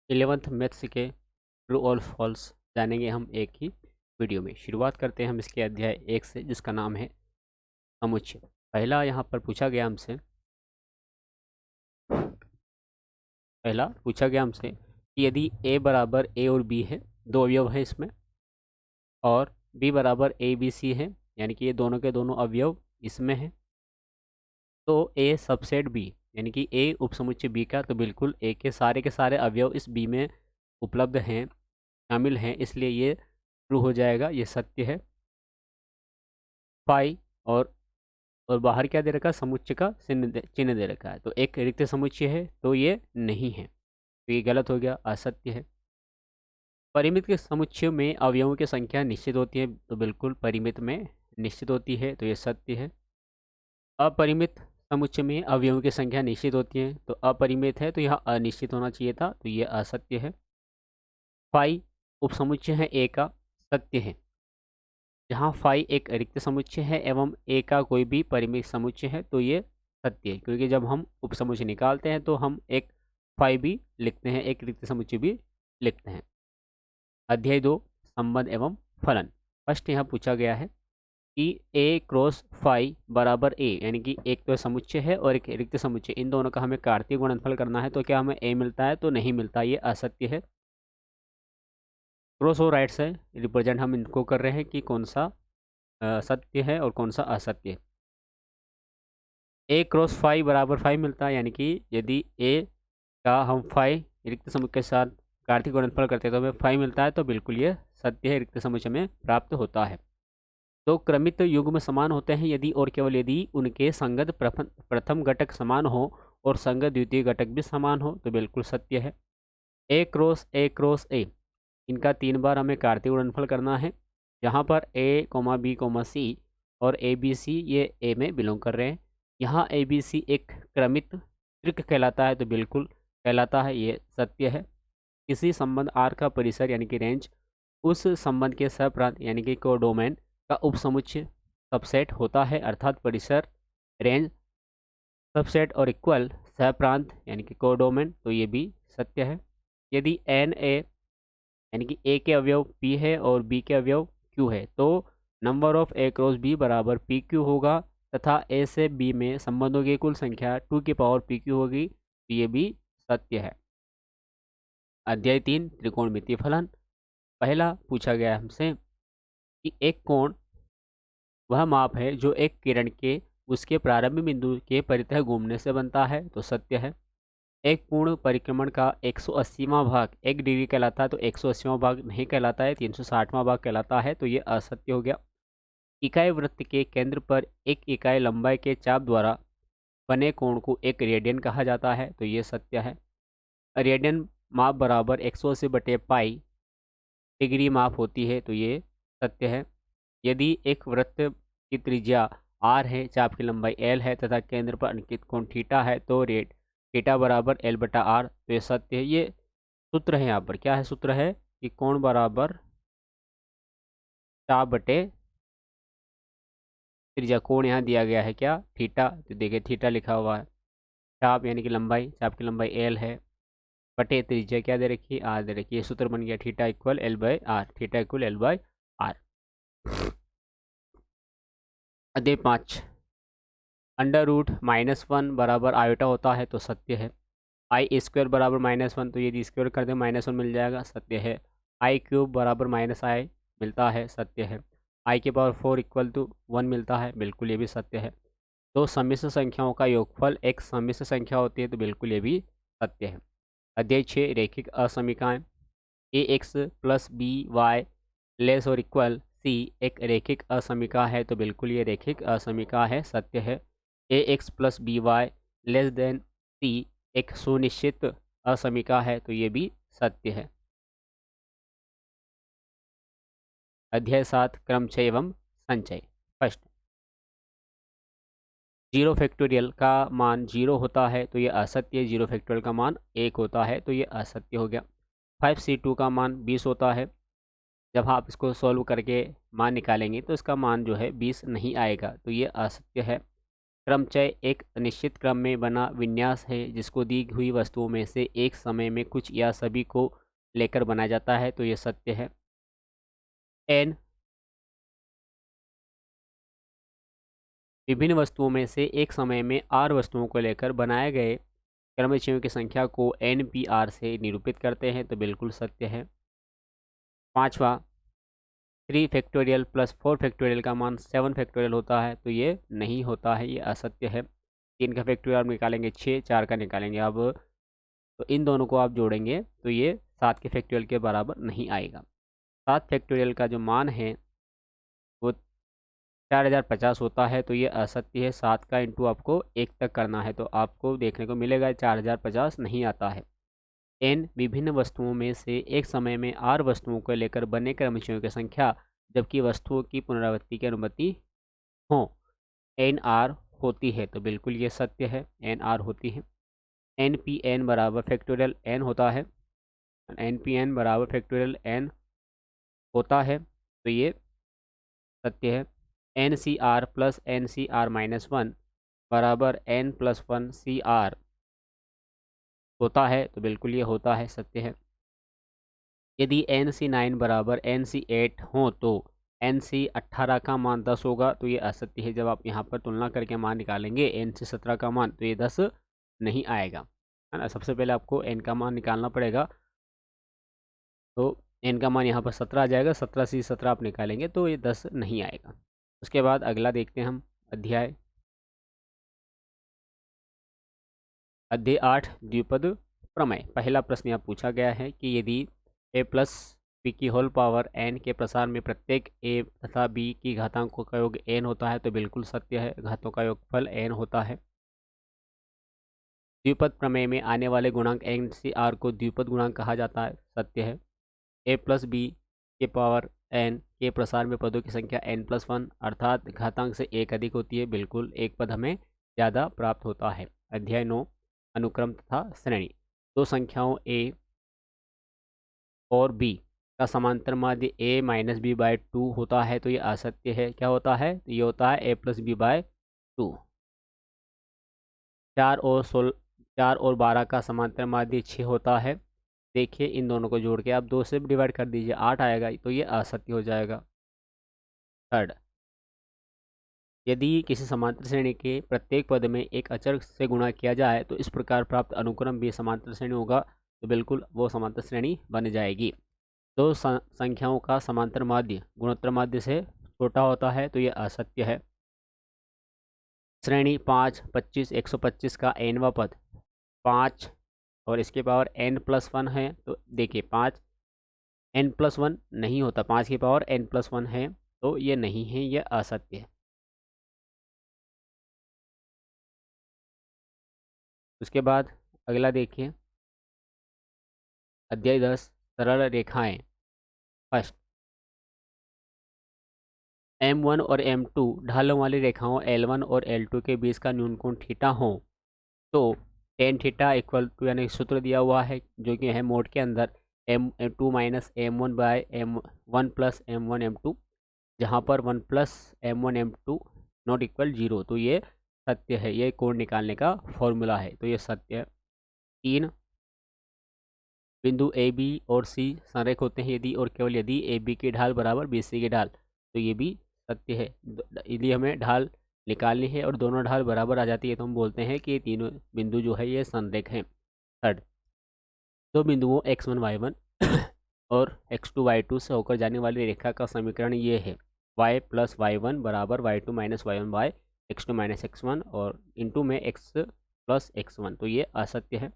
11th maths के true और false जानेंगे हम एक ही वीडियो में। शुरुआत करते हैं हम इसके अध्याय 1 से, जिसका नाम है समुच्चय। पहला यहाँ पर पूछा गया हमसे कि यदि a बराबर a और b है, दो अवयव हैं इसमें, और b बराबर a b c है, यानी कि ये दोनों के दोनों अवयव इसमें हैं, तो a सबसेट b यानी कि a उपसमुच्चय b का, तो बिल्कुल a के सारे अवयव इस b में उपलब्ध हैं, शामिल हैं, इसलिए ये ट्रू हो जाएगा, ये सत्य है। फाई और बाहर क्या दे रखा है, समुच्चय का चिन्ह दे रखा है, तो एक रिक्त समुच्चय है, तो ये नहीं है, तो ये गलत हो गया, असत्य है। परिमित के समुच्चय में अवयवों की संख्या निश्चित होती है, तो बिल्कुल परिमित में निश्चित होती है, तो ये सत्य है। अपरिमित समुच्चय में अवयवों की संख्या निश्चित होती है, तो अपरिमित है, तो यहाँ अनिश्चित होना चाहिए था, तो ये असत्य है। फाई उपसमुच्चय है ए का, सत्य है। जहाँ फाई एक रिक्त समुच्चय है एवं ए का कोई भी परिमित समुच्चय है, तो ये सत्य है, क्योंकि जब हम उपसमुच्चय निकालते हैं तो हम एक फाई भी लिखते हैं, एक रिक्त समुच्चय भी लिखते हैं। अध्याय 2 संबंध एवं फलन। फर्स्ट यहाँ पूछा गया है कि ए क्रॉस फाई बराबर ए, यानी कि एक तो समुच्चय है और एक रिक्त समुच्चय, इन दोनों का हमें कार्तीय गुणनफल करना है, तो क्या हमें ए मिलता है, तो नहीं मिलता, ये असत्य है। क्रॉस और राइट से रिप्रेजेंट हम इनको कर रहे हैं कि कौन सा सत्य है और कौन सा असत्य है। ए क्रॉस फाई बराबर फाई मिलता है, यानी कि यदि ए का हम फाई रिक्त समुच्चय के साथ कार्तीय गुणनफल करते हैं तो हमें फाई मिलता है, तो बिल्कुल ये सत्य है, रिक्त समुच्चय में प्राप्त होता है। तो क्रमित युग्म समान होते हैं यदि और केवल यदि उनके संगत प्रथम घटक समान हो और संगत द्वितीय घटक भी समान हो, तो बिल्कुल सत्य है। ए क्रॉस ए, इनका 3 बार हमें कार्तीय गुणनफल करना है, जहाँ पर ए कोमा बी कोमा सी और ए बी सी ये ए में बिलोंग कर रहे हैं। यहाँ ए बी सी एक क्रमित त्रिक कहलाता है, तो बिल्कुल कहलाता है, ये सत्य है। किसी संबंध आर का परिसर यानी कि रेंज उस संबंध के सहप्रांत यानी कि कोडोमेन का उपसमुच्चय सबसेट होता है, अर्थात परिसर, रेंज, सबसेट और इक्वल सहप्रांत यानी कि कोडोमेन, तो ये भी सत्य है। यदि एन ए यानी कि ए के अवयव p है और b के अवयव q है, तो number of A cross b बराबर पी क्यू होगा, तथा ए से b में संबंधों की कुल संख्या 2 की पावर पी क्यू होगी, तो ये भी सत्य है। अध्याय 3 त्रिकोणमितीय फलन। पहला पूछा गया हमसे कि एक कोण वह माप है जो एक किरण के उसके प्रारंभिक बिंदु के परितः घूमने से बनता है, तो सत्य है। एक पूर्ण परिक्रमण का 180वां भाग 1 डिग्री कहलाता है, तो 180वां भाग नहीं कहलाता है, 360वां भाग कहलाता है, तो ये असत्य हो गया। इकाई वृत्त के केंद्र पर एक इकाई लंबाई के चाप द्वारा बने कोण को एक रेडियन कहा जाता है, तो ये सत्य है। रेडियन माप बराबर 180 बटे पाई डिग्री माप होती है, तो ये सत्य है। यदि एक वृत्त की त्रिज्या r है, चाप की लंबाई l है तथा केंद्र पर अंकित कोण थीटा है, तो रेट थीटा बराबर l बटा r, तो ये सत्य है। ये सूत्र है, यहाँ पर क्या है सूत्र है कि कोण बराबर चाप बटे त्रिज्या, कोण यहाँ दिया गया है क्या, थीटा, तो देखिए थीटा लिखा हुआ है, चाप यानी कि लंबाई, चाप की लंबाई l है, बटे त्रिज्या क्या दे रखी है, r दे रखी है, सूत्र बन गया theta equal l by R, theta equal l by R. अध्याय 5 अंडर रूट -1 बराबर आयोटा होता है, तो सत्य है। आई स्क्वायर बराबर -1, तो यदि स्क्वायर कर दे -1 मिल जाएगा, सत्य है। आई क्यूब बराबर -i मिलता है, सत्य है। आई की पावर 4 इक्वल टू 1 मिलता है, बिल्कुल ये भी सत्य है। दो सम्मिश्र संख्याओं का योगफल एक सम्मिश्र संख्या होती है, तो बिल्कुल ये भी सत्य है। अध्याय 6 रैखिक असमीकाएँ। A X plus B Y less और इक्वल सी एक रैखिक असमीका है, तो बिल्कुल ये रैखिक असमीका है, सत्य है। A X plus B Y less than C एक सुनिश्चित असमीका है, तो ये भी सत्य है। अध्याय 7 क्रमचय एवं संचय। फर्स्ट, 0 फैक्टोरियल का मान 0 होता है, तो ये असत्य है। 0 फैक्टोरियल का मान 1 होता है, तो ये असत्य हो गया। 5c2 का मान 20 होता है, जब आप इसको सॉल्व करके मान निकालेंगे तो इसका मान जो है 20 नहीं आएगा, तो ये असत्य है। क्रमचय एक निश्चित क्रम में बना विन्यास है जिसको दी हुई वस्तुओं में से एक समय में कुछ या सभी को लेकर बनाया जाता है, तो ये सत्य है। एन विभिन्न वस्तुओं में से एक समय में आर वस्तुओं को लेकर बनाए गए क्रमचयों की संख्या को एन पी आर से निरूपित करते हैं, तो बिल्कुल सत्य है। पांचवा, 3 फैक्टोरियल प्लस 4 फैक्टोरियल का मान 7 फैक्टोरियल होता है, तो ये नहीं होता है, ये असत्य है। 3 का फैक्टोरियल आप निकालेंगे 6, 4 का निकालेंगे अब, तो इन दोनों को आप जोड़ेंगे तो ये 7 के फैक्टोरियल के बराबर नहीं आएगा। 7 फैक्टोरियल का जो मान है वो 4050 होता है, तो ये असत्य है। 7 का इंटू आपको 1 तक करना है, तो आपको देखने को मिलेगा 4050 नहीं आता है। एन विभिन्न वस्तुओं में से एक समय में आर वस्तुओं को लेकर बने क्रमचयों की संख्या जबकि वस्तुओं की पुनरावृत्ति की अनुमति हो एन आर होती है, तो बिल्कुल ये सत्य है, एन आर होती है। एन पी एन बराबर फैक्टोरियल एन होता है, एन पी एन बराबर फैक्टोरियल एन होता है, तो ये सत्य है। N C R plus N C R minus one बराबर N plus one C R होता है, तो बिल्कुल ये होता है, सत्य है। यदि एन सी 9 बराबर एन सी 8 हो तो एन सी 18 का मान 10 होगा, तो ये असत्य है। जब आप यहाँ पर तुलना करके मान निकालेंगे एन सी 17 का मान, तो ये 10 नहीं आएगा, है ना। सबसे पहले आपको एन का मान निकालना पड़ेगा, तो एन का मान यहाँ पर 17 आ जाएगा। 17 से 17 आप निकालेंगे तो ये 10 नहीं आएगा। उसके बाद अगला देखते हैं हम अध्याय 8 द्विपद प्रमेय। पहला प्रश्न यहाँ पूछा गया है कि यदि ए प्लस बी की होल पावर एन के प्रसार में प्रत्येक ए तथा बी की घातांकों का योग एन होता है, तो बिल्कुल सत्य है, घातों का योगफल एन होता है। द्विपद प्रमेय में आने वाले गुणांक एन सी आर को द्विपद गुणांक कहा जाता है, सत्य है। ए प्लस बी के पावर एन के प्रसार में पदों की संख्या एन प्लस वन अर्थात घातांक से एक अधिक होती है, बिल्कुल एक पद हमें ज़्यादा प्राप्त होता है। अध्याय 9 अनुक्रम तथा श्रेणी। दो संख्याओं ए और बी का समांतर माध्य ए माइनस बी बाय 2 होता है, तो ये असत्य है। क्या होता है? तो ये होता है ए प्लस बी बाय 2। 4 और 12 का समांतर माध्य 6 होता है। देखिए इन दोनों को जोड़ के आप 2 से डिवाइड कर दीजिए, 8 आएगा, तो ये असत्य हो जाएगा। थर्ड, यदि किसी समांतर श्रेणी के प्रत्येक पद में एक अचर से गुणा किया जाए तो इस प्रकार प्राप्त अनुक्रम भी समांतर श्रेणी होगा, तो बिल्कुल वो समांतर श्रेणी बन जाएगी। दो संख्याओं का समांतर माध्य गुणोत्तर माध्य से छोटा होता है, तो ये असत्य है। श्रेणी 5, 25, 125 का एनवा पद 5 और इसके पावर n प्लस 1 है, तो देखिए 5 n प्लस 1 नहीं होता, 5 की पावर n प्लस 1 है, तो ये नहीं है, ये असत्य है। उसके बाद अगला देखिए अध्याय 10 सरल रेखाएं। फर्स्ट, m1 और m2 ढालों वाली रेखाओं l1 और l2 के बीच का न्यून कोण थीटा हो तो टेन थीटा इक्वल टू, यानी सूत्र दिया हुआ है जो कि है मोड के अंदर m2 minus m1 bye m1 plus m1 m2, जहाँ पर 1 plus m1 m2 not equal 0, तो ये सत्य है। ये कोण निकालने का फॉर्मूला है, तो ये सत्य है। 3, बिंदु ए बी और सी संरेख होते हैं यदि और केवल यदि ए बी की ढाल बराबर बी सी की ढाल, तो ये भी सत्य है। यदि हमें ढाल निकालनी है और दोनों ढाल बराबर आ जाती है तो हम बोलते हैं कि ये तीनों बिंदु जो है ये संरेख हैं। थर्ड, दो बिंदुओं x1 y1 और x2 y2 से होकर जाने वाली रेखा का समीकरण ये है y प्लस y1 बराबर y2 minus y1 bye x2 minus x1 और इंटू में x प्लस x1, तो ये असत्य है।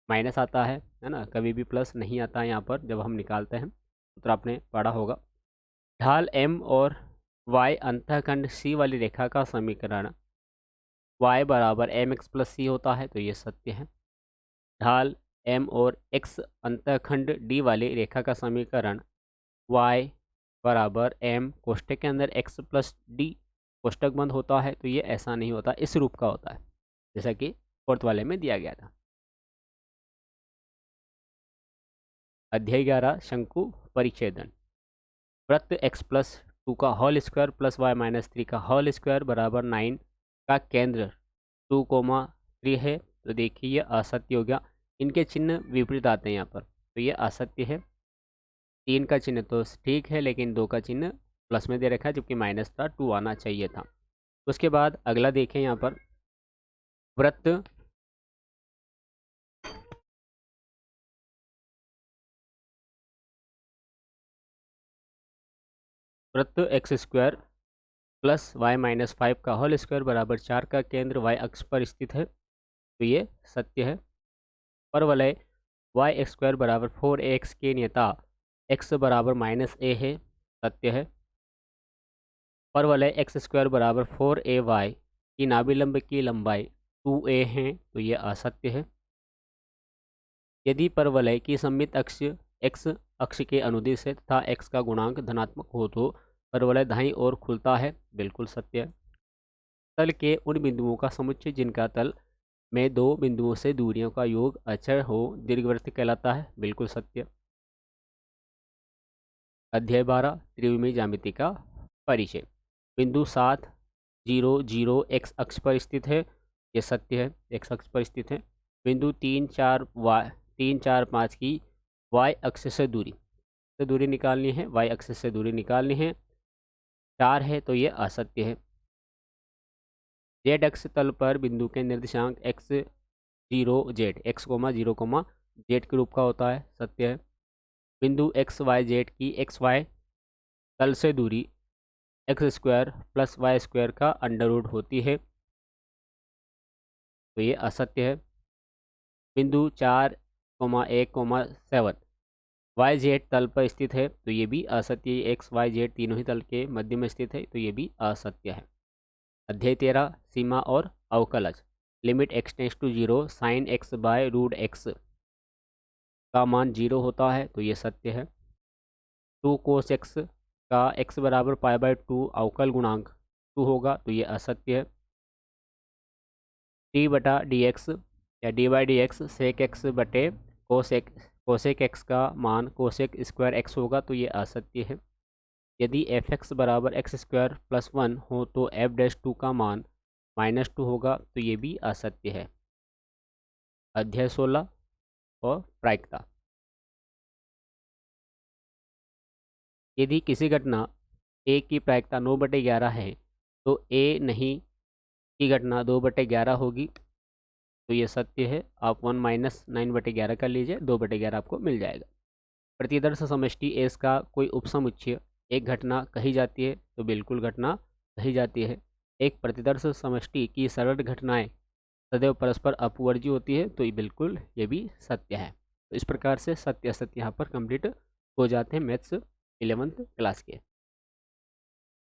माइनस आता है ना, कभी भी प्लस नहीं आता है यहाँ पर जब हम निकालते हैं, सूत्र आपने पढ़ा होगा। ढाल m और y अंतःखंड c वाली रेखा का समीकरण y बराबर mx प्लस सी होता है, तो ये सत्य है। ढाल m और x अंतःखंड d वाली रेखा का समीकरण y बराबर m कोष्टक के अंदर x प्लस डी कोष्टक बंद होता है, तो ये ऐसा नहीं होता, इस रूप का होता है जैसा कि फोर्थ वाले में दिया गया था। अध्याय 11 शंकु परिच्छेदन। वृत्त x प्लस 2 का whole square plus y minus 3 का होल स्क्वायर बराबर 9 का केंद्र 2,3 है, तो देखिए ये असत्य हो गया। इनके चिन्ह विपरीत आते हैं यहाँ पर, तो ये असत्य है। 3 का चिन्ह तो ठीक है, लेकिन 2 का चिन्ह प्लस में दे रखा है, जबकि माइनस था, 2 आना चाहिए था। उसके बाद अगला देखें यहाँ पर, वृत्त X square plus Y minus 5 का होल स्क्वायर बराबर 4 का केंद्र वाई अक्ष पर स्थित है, तो ये सत्य है। परवलय वाई एक्स स्क्वायर बराबर 4ax के नियता x बराबर -a है, सत्य है। परवलय एक्स स्क्वायर बराबर 4ay की नाभिलंब की लंबाई 2a है, तो ये असत्य है। यदि परवलय की सममित अक्ष x अक्ष के अनुदिश है तथा x का गुणांक धनात्मक हो तो परवलय दाईं ओर खुलता है, बिल्कुल सत्य है। तल के उन बिंदुओं का समुच्चय जिनका तल में दो बिंदुओं से दूरियों का योग अचर हो दीर्घवृत्त कहलाता है, बिल्कुल सत्य। अध्याय 12 त्रिविमीय ज्यामिति का परिचय। बिंदु 7 0 0 x अक्ष पर स्थित है, यह सत्य है, x अक्ष पर स्थित है। बिंदु 3 4 5 की y अक्ष से दूरी निकालनी है, y अक्ष से दूरी निकालनी है, 4 है, तो ये असत्य है। z अक्ष तल पर बिंदु के निर्देशांक x 0 z x, 0, z के रूप का होता है, सत्य है। बिंदु x y z की x y तल से दूरी X square plus Y square का अंडर रूट होती है, तो ये असत्य है। बिंदु 4, 1, 7 वाई जेड तल पर स्थित है, तो ये भी असत्य है। एक्स वाई जेड तीनों ही तल के मध्य में स्थित है, तो ये भी असत्य है। अध्याय 13 सीमा और अवकलज। Limit x tends to 0 sine x by root x का मान 0 होता है, तो ये सत्य है। 2 कोस x का x बराबर π/2 अवकल गुणांक 2 होगा, तो ये असत्य है। d/dx या d/dx सेक x बटे कोसेक x का मान कोसेक स्क्वायर x होगा, तो ये असत्य है। यदि f(x) बराबर x स्क्वायर प्लस 1 हो तो f'2 का मान -2 होगा, तो ये भी असत्य है। अध्याय 16 और प्रायिकता। यदि किसी घटना a की प्रायिकता 9/11 है तो a नहीं की घटना 2/11 होगी, तो ये सत्य है। आप 1 - 9/11 कर लीजिए, 2/11 आपको मिल जाएगा। प्रतिदर्श समष्टि एस का कोई उपसमुच्चय एक घटना कही जाती है, तो बिल्कुल घटना कही जाती है। एक प्रतिदर्श समष्टि की सरल घटनाएं सदैव परस्पर अपवर्जी होती है, तो ये बिल्कुल ये भी सत्य है। तो इस प्रकार से सत्य असत्य यहाँ पर कंप्लीट हो जाते हैं मैथ्स 11th क्लास के।